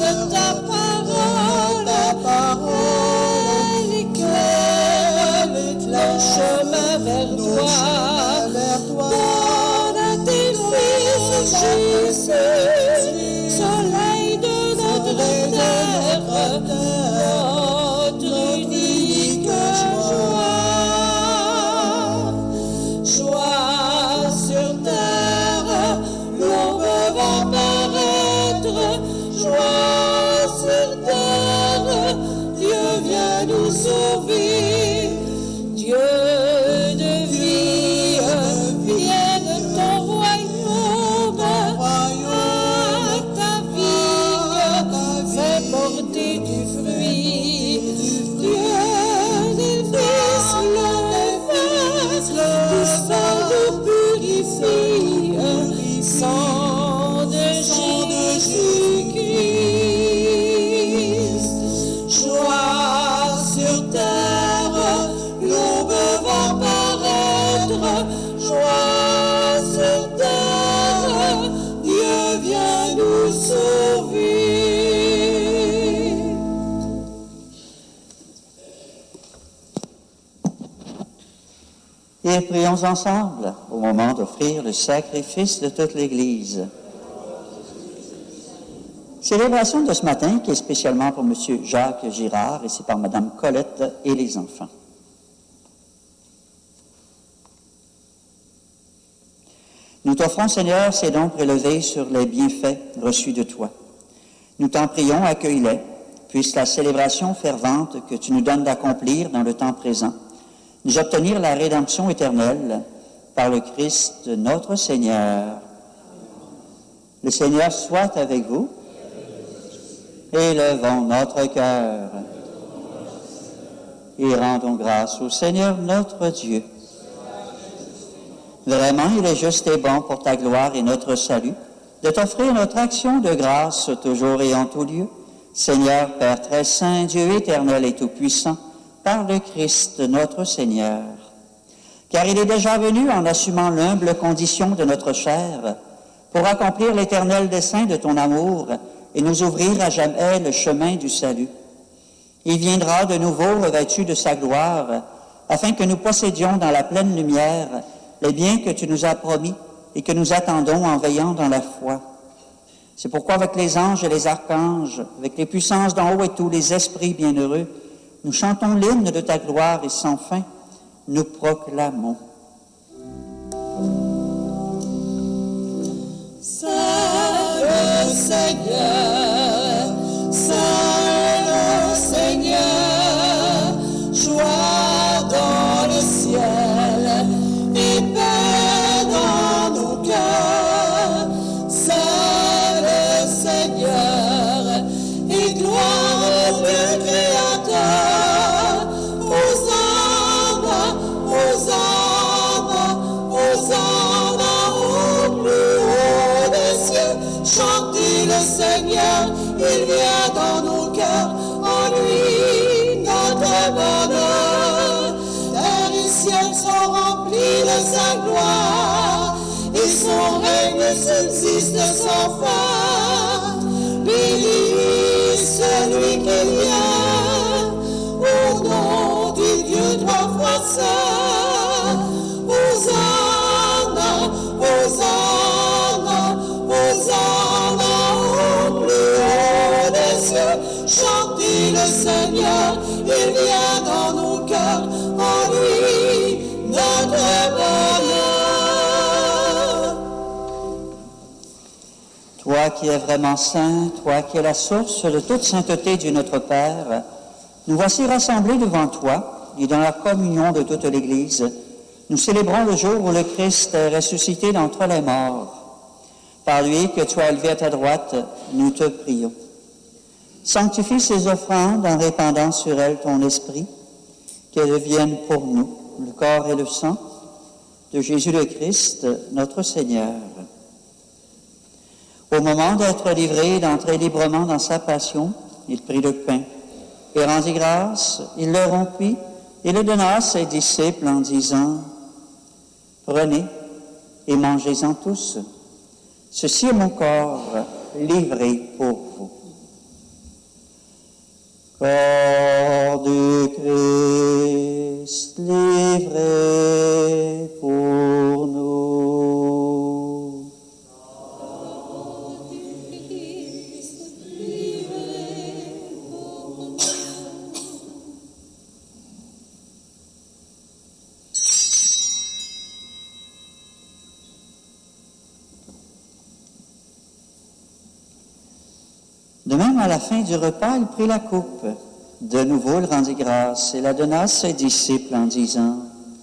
[SPEAKER 3] donne ta parole, elle éclaire le chemin vers toi. Donne à tes fils Jésus, soleil de notre terre, notre unique joie. Joie sur terre, l'aube va paraître. Joie sur terre, Dieu vient nous sauver. Dieu de vie, vienne ton royaume. À ta vigne, fais porter du fruit. Dieu des fils, le sang nous purifie. Sang de Jésus-Christ. Joie sur terre, l'aube va paraître. Joie sur terre, Dieu vient nous sauver.
[SPEAKER 4] Et prions ensemble au moment d'offrir le sacrifice de toute l'Église. Célébration de ce matin qui est spécialement pour M. Jacques Girard et c'est par Mme Colette et les enfants. Nous t'offrons, Seigneur, ces dons prélevés sur les bienfaits reçus de toi. Nous t'en prions, accueille-les, puisse la célébration fervente que tu nous donnes d'accomplir dans le temps présent nous obtenir la rédemption éternelle par le Christ notre Seigneur. Le Seigneur soit avec vous. Élevons notre cœur et rendons grâce au Seigneur notre Dieu. Vraiment, il est juste et bon pour ta gloire et notre salut de t'offrir notre action de grâce toujours et en tout lieu. Seigneur, Père très saint, Dieu éternel et tout-puissant, par le Christ notre Seigneur. Car il est déjà venu en assumant l'humble condition de notre chair pour accomplir l'éternel dessein de ton amour et nous ouvrir à jamais le chemin du salut. Il viendra de nouveau revêtu de sa gloire afin que nous possédions dans la pleine lumière les biens que tu nous as promis et que nous attendons en veillant dans la foi. C'est pourquoi avec les anges et les archanges, avec les puissances d'en haut et tous les esprits bienheureux, nous chantons l'hymne de ta gloire et sans fin, nous proclamons.
[SPEAKER 3] Saint, Seigneur, saint le Seigneur, joie dans le ciel et paix dans nos cœurs, saint le Seigneur, et gloire au Dieu créateur, Hosanna, Hosanna, Hosanna au plus haut des cieux. Chantez le Seigneur, il vient dans nos cœurs, en lui notre bonheur. Terre et ciel sont remplis de sa gloire, et son règne subsiste sans fin. Béni celui qui vient, au nom du Dieu trois fois saint. Hosanna, Hosanna, Hosanna au plus haut des cieux. Chantez le Seigneur, il vient dans nos cœurs, en lui notre bonheur.
[SPEAKER 4] Toi qui es vraiment saint, toi qui es la source de toute sainteté du notre Père, nous voici rassemblés devant toi et dans la communion de toute l'Église. Nous célébrons le jour où le Christ est ressuscité d'entre les morts. Par lui que tu as élevé à ta droite, nous te prions. Sanctifie ces offrandes en répandant sur elles ton esprit, qu'elles deviennent pour nous le corps et le sang de Jésus le Christ, notre Seigneur. Au moment d'être livré et d'entrer librement dans sa passion, il prit le pain et rendit grâce, il le rompit et le donna à ses disciples en disant « Prenez et mangez-en tous. Ceci est mon corps livré pour vous. » Corps du Christ livré pour nous. De même, à la fin du repas, il prit la coupe. De nouveau, il rendit grâce et la donna à ses disciples en disant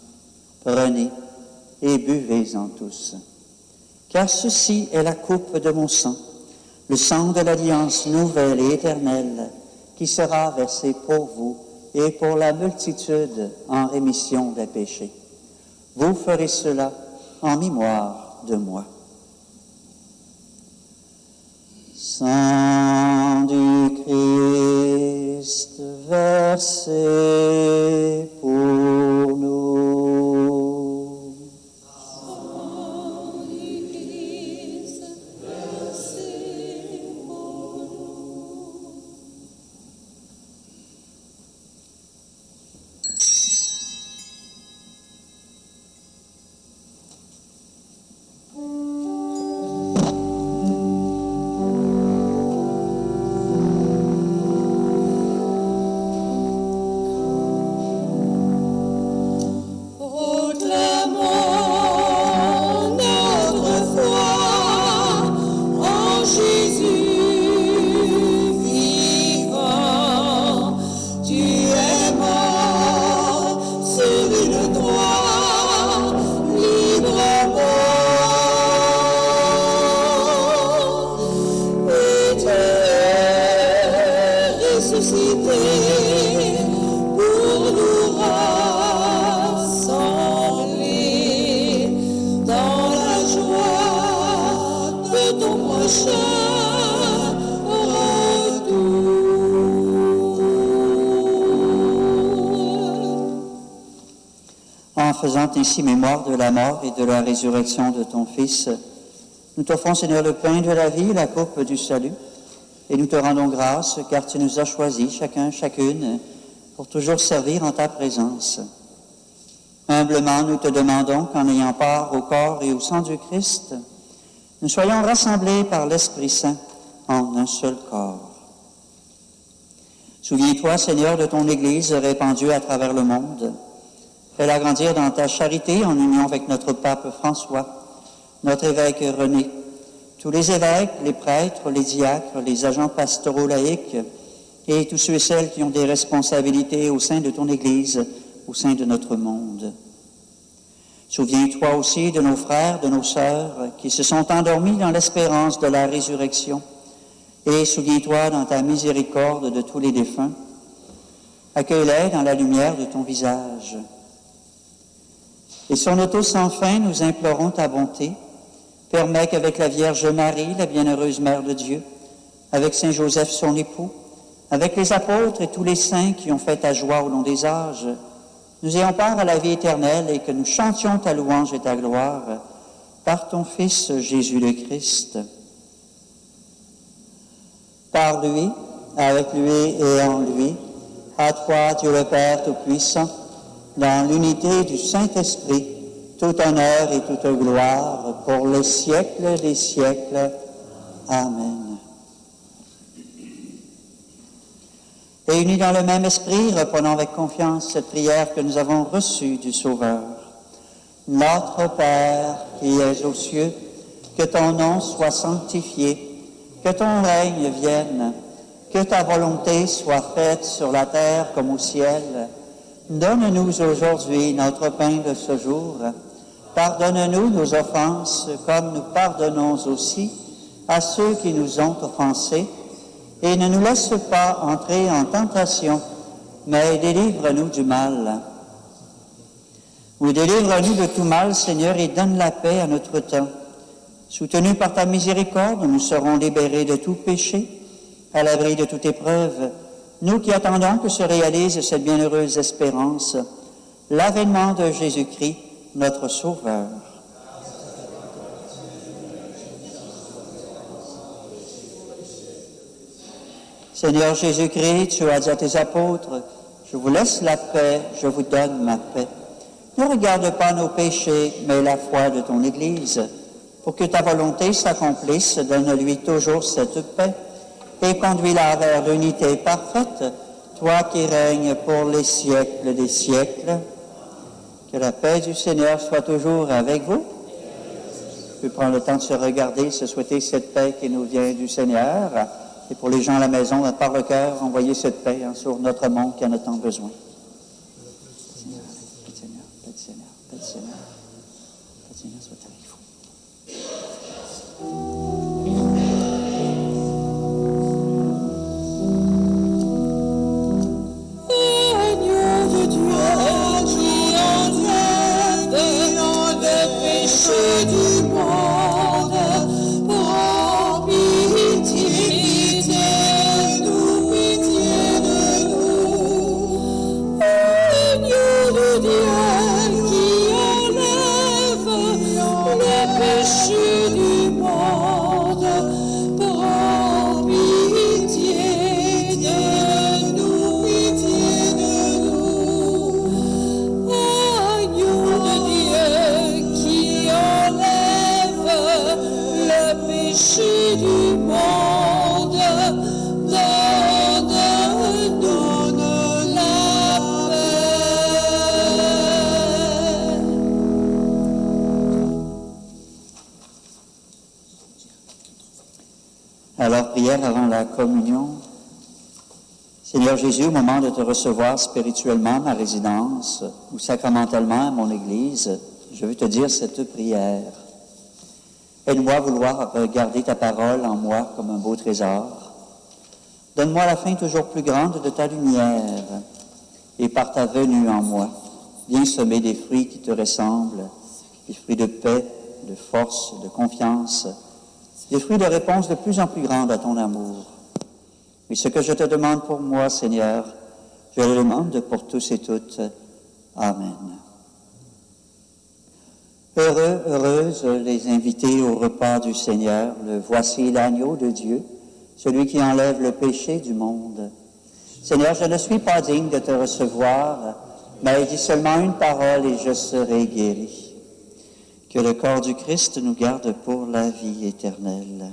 [SPEAKER 4] « Prenez et buvez-en tous, car ceci est la coupe de mon sang, le sang de l'alliance nouvelle et éternelle, qui sera versé pour vous et pour la multitude en rémission des péchés. Vous ferez cela en mémoire de moi. » Sang du Christ versé pour nous.
[SPEAKER 3] Sang du Christ versé pour nous. Proclamons notre foi en Jésus vivant. Tu es mort sur une croix librement, et tu es ressuscité pour nous rassembler dans la joie de ton prochain retour.
[SPEAKER 4] En faisant ainsi mémoire de la mort et de la résurrection de ton Fils, nous t'offrons, Seigneur, le pain de la vie et la coupe du salut, et nous te rendons grâce, car tu nous as choisis, chacun, chacune, pour toujours servir en ta présence. Humblement, nous te demandons qu'en ayant part au corps et au sang du Christ, nous soyons rassemblés par l'Esprit Saint en un seul corps. Souviens-toi, Seigneur, de ton Église répandue à travers le monde. Fais-la grandir dans ta charité en union avec notre pape François, notre évêque René, tous les évêques, les prêtres, les diacres, les agents pastoraux laïcs et tous ceux et celles qui ont des responsabilités au sein de ton Église, au sein de notre monde. Souviens-toi aussi de nos frères, de nos sœurs qui se sont endormis dans l'espérance de la résurrection. Et souviens-toi dans ta miséricorde de tous les défunts. Accueille-les dans la lumière de ton visage. Et sur nos tous sans fin, nous implorons ta bonté. Permets qu'avec la Vierge Marie, la bienheureuse Mère de Dieu, avec Saint Joseph son époux, avec les apôtres et tous les saints qui ont fait ta joie au long des âges, nous ayons part à la vie éternelle et que nous chantions ta louange et ta gloire par ton Fils Jésus le Christ. Par lui, avec lui et en lui, à toi, Dieu le Père Tout-Puissant, dans l'unité du Saint-Esprit, tout honneur et toute gloire pour les siècles des siècles. Amen. Et unis dans le même esprit, reprenons avec confiance cette prière que nous avons reçue du Sauveur. Notre Père qui es aux cieux, que ton nom soit sanctifié, que ton règne vienne, que ta volonté soit faite sur la terre comme au ciel. Donne-nous aujourd'hui notre pain de ce jour. Pardonne-nous nos offenses comme nous pardonnons aussi à ceux qui nous ont offensés. Et ne nous laisse pas entrer en tentation, mais délivre-nous du mal. Ou délivre-nous de tout mal, Seigneur, et donne la paix à notre temps. Soutenus par ta miséricorde, nous serons libérés de tout péché, à l'abri de toute épreuve, nous qui attendons que se réalise cette bienheureuse espérance, l'avènement de Jésus-Christ, notre Sauveur. Seigneur Jésus-Christ, tu as dit à tes apôtres, « Je vous laisse la paix, je vous donne ma paix. » Ne regarde pas nos péchés, mais la foi de ton Église. Pour que ta volonté s'accomplisse, donne-lui toujours cette paix et conduis-la vers l'unité parfaite, toi qui règnes pour les siècles des siècles. Que la paix du Seigneur soit toujours avec vous. On peut prendre le temps de se regarder, se souhaiter cette paix qui nous vient du Seigneur. Et pour les gens à la maison, par le cœur, envoyer cette paix sur notre monde qui en a tant besoin. Seigneur, paix du Seigneur, paix du Seigneur, paix du Seigneur. Paix du Seigneur soit avec vous.
[SPEAKER 3] Agneau de Dieu qui enlève le péché du monde, prends pitié de nous, pitié de nous. Agneau de Dieu qui enlève le péché du monde, prends pitié de nous, pitié de nous. Agneau de Dieu qui enlève le péché du monde, donne la paix.
[SPEAKER 4] Alors, prière avant la communion. Seigneur Jésus, au moment de te recevoir spirituellement à ma résidence ou sacramentellement à mon Église, je veux te dire cette prière. Aide-moi à vouloir garder ta parole en moi comme un beau trésor. Donne-moi la fin toujours plus grande de ta lumière et par ta venue en moi, viens semer des fruits qui te ressemblent, des fruits de paix, de force, de confiance, des fruits de réponse de plus en plus grande à ton amour. Et ce que je te demande pour moi, Seigneur, je le demande pour tous et toutes. Amen. Heureux, heureuses les invités au repas du Seigneur. Le voici l'agneau de Dieu, celui qui enlève le péché du monde. Seigneur, je ne suis pas digne de te recevoir, mais dis seulement une parole et je serai guéri. Que le corps du Christ nous garde pour la vie éternelle.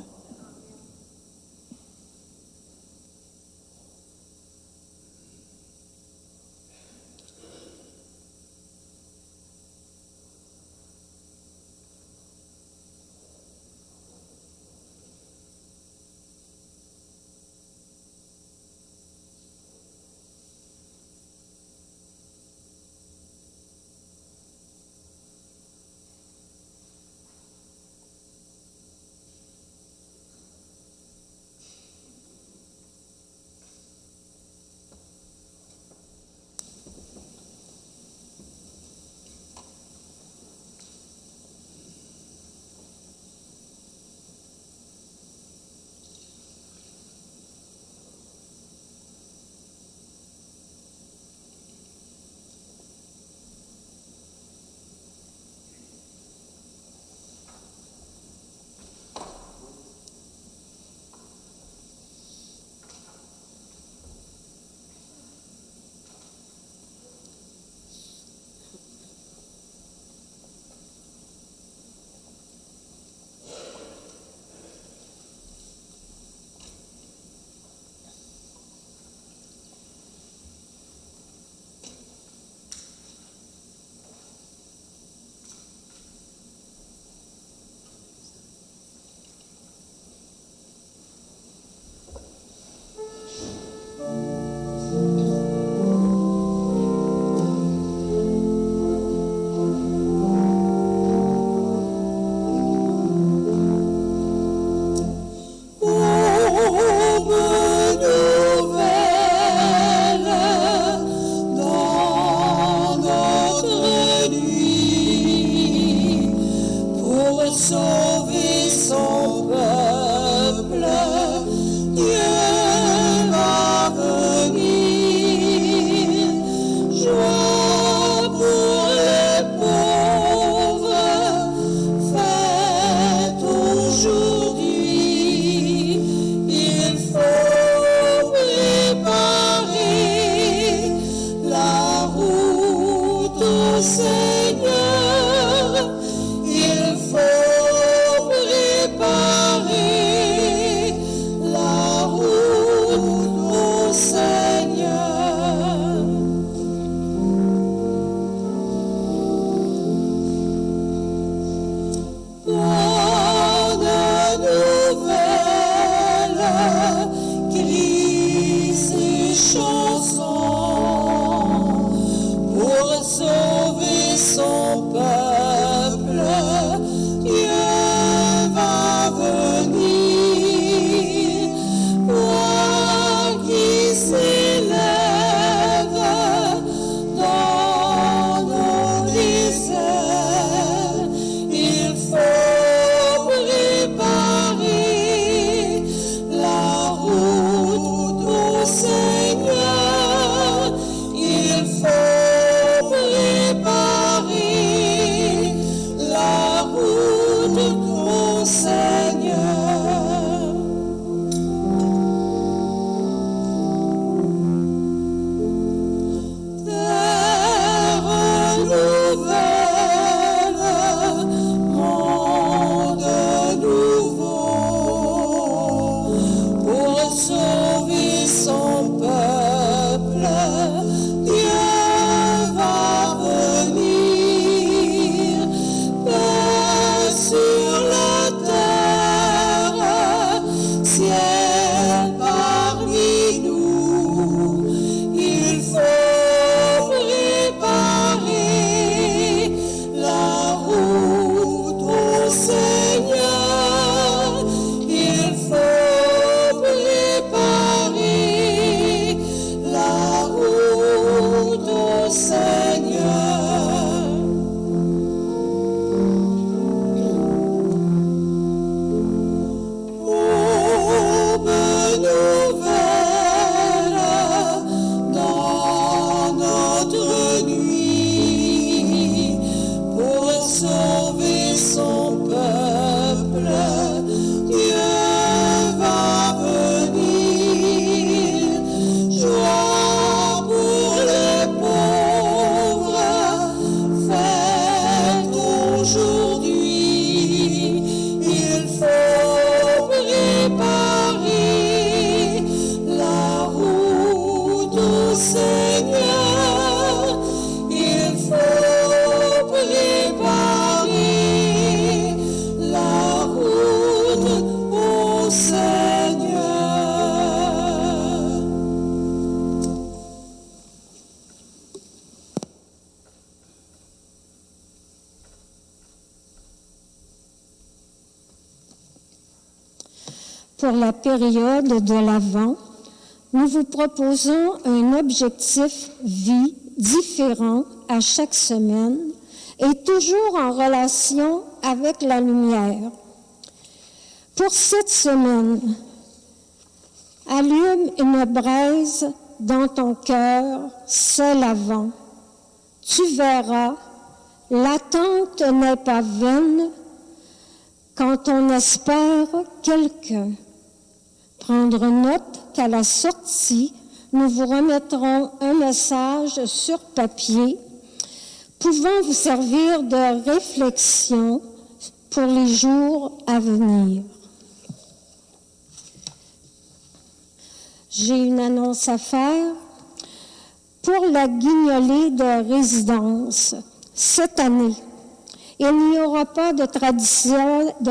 [SPEAKER 3] Seigneur. Bonne nouvelle, cris et chansons pour sauver son peuple. Dieu va venir, toi qui s'élève dans nos déserts. Il faut préparer la route au Seigneur. Il faut préparer la route au Seigneur. Terre nouvelle, monde nouveau, pour sauver son peuple. Dieu va venir, paix sur la terre, ciel parmi nous. Il faut préparer la route au Seigneur. Il faut préparer la route au Seigneur. Aube nouvelle dans notre nuit, pour sauver son peuple. Dieu va venir, joie pour les pauvres, fête aujourd'hui. Il faut préparer la route au Seigneur. Il faut préparer la route au Seigneur.
[SPEAKER 2] Pour la période de l'Avent, nous vous proposons un objectif vie différent à chaque semaine et toujours en relation avec la lumière. Pour cette semaine, allume une braise dans ton cœur, c'est l'Avent. Tu verras, l'attente n'est pas vaine quand on espère quelqu'un. Prendre note qu'à la sortie, nous vous remettrons un message sur papier pouvant vous servir de réflexion pour les jours à venir. J'ai une annonce à faire. Pour la guignolée de résidence, cette année, il n'y aura pas de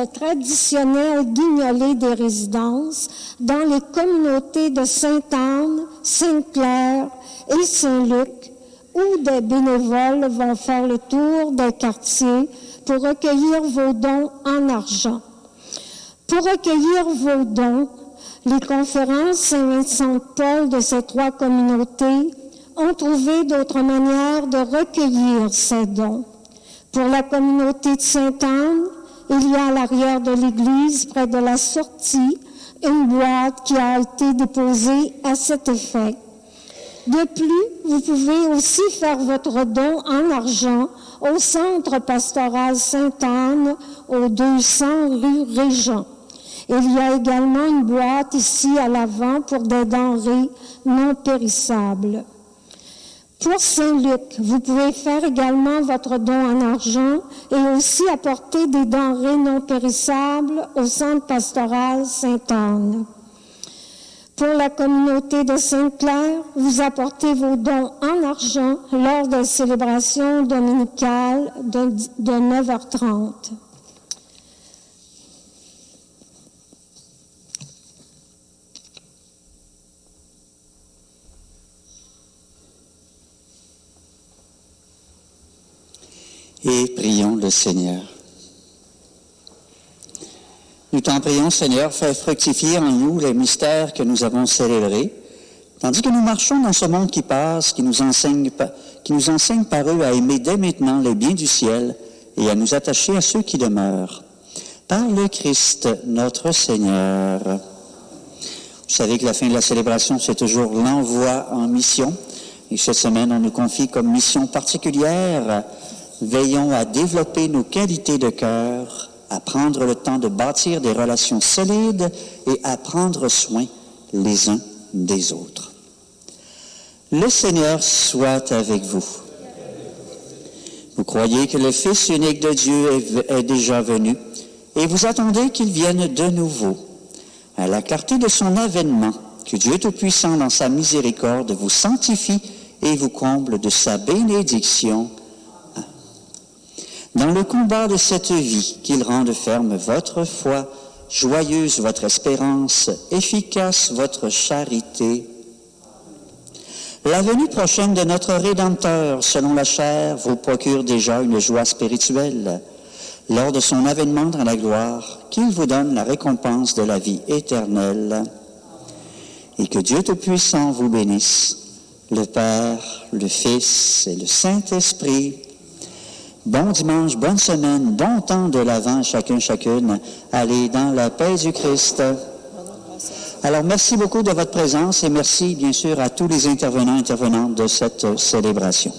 [SPEAKER 2] traditionnel guignolée des résidences dans les communautés de Sainte-Anne, Sainte-Claire et Saint-Luc, où des bénévoles vont faire le tour des quartiers pour recueillir vos dons en argent. Pour recueillir vos dons, les conférences Saint-Vincent-de-Paul de ces trois communautés ont trouvé d'autres manières de recueillir ces dons. Pour la communauté de Sainte-Anne, il y a à l'arrière de l'église, près de la sortie, une boîte qui a été déposée à cet effet. De plus, vous pouvez aussi faire votre don en argent au Centre pastoral Sainte-Anne, au 200 rue Régent. Il y a également une boîte ici à l'avant pour des denrées non périssables. Pour Saint-Luc, vous pouvez faire également votre don en argent et aussi apporter des denrées non périssables au Centre pastoral Sainte-Anne. Pour la communauté de Sainte-Claire, vous apportez vos dons en argent lors de la célébration dominicale de 9h30.
[SPEAKER 4] Et prions le Seigneur. Nous t'en prions, Seigneur, fais fructifier en nous les mystères que nous avons célébrés, tandis que nous marchons dans ce monde qui passe, qui nous enseigne par eux à aimer dès maintenant les biens du ciel et à nous attacher à ceux qui demeurent. Par le Christ, notre Seigneur. Vous savez que la fin de la célébration, c'est toujours l'envoi en mission. Et cette semaine, on nous confie comme mission particulière: veillons à développer nos qualités de cœur, à prendre le temps de bâtir des relations solides et à prendre soin les uns des autres. Le Seigneur soit avec vous. Vous croyez que le Fils unique de Dieu est déjà venu et vous attendez qu'il vienne de nouveau. À la clarté de son avènement, que Dieu Tout-Puissant dans sa miséricorde vous sanctifie et vous comble de sa bénédiction. Dans le combat de cette vie, qu'il rende ferme votre foi, joyeuse votre espérance, efficace votre charité. La venue prochaine de notre Rédempteur, selon la chair, vous procure déjà une joie spirituelle. Lors de son avènement dans la gloire, qu'il vous donne la récompense de la vie éternelle. Et que Dieu Tout-Puissant vous bénisse, le Père, le Fils et le Saint-Esprit. Bon dimanche, bonne semaine, bon temps de l'Avent, chacune. Allez dans la paix du Christ. Alors, merci beaucoup de votre présence et merci, bien sûr, à tous les intervenants et intervenantes de cette célébration.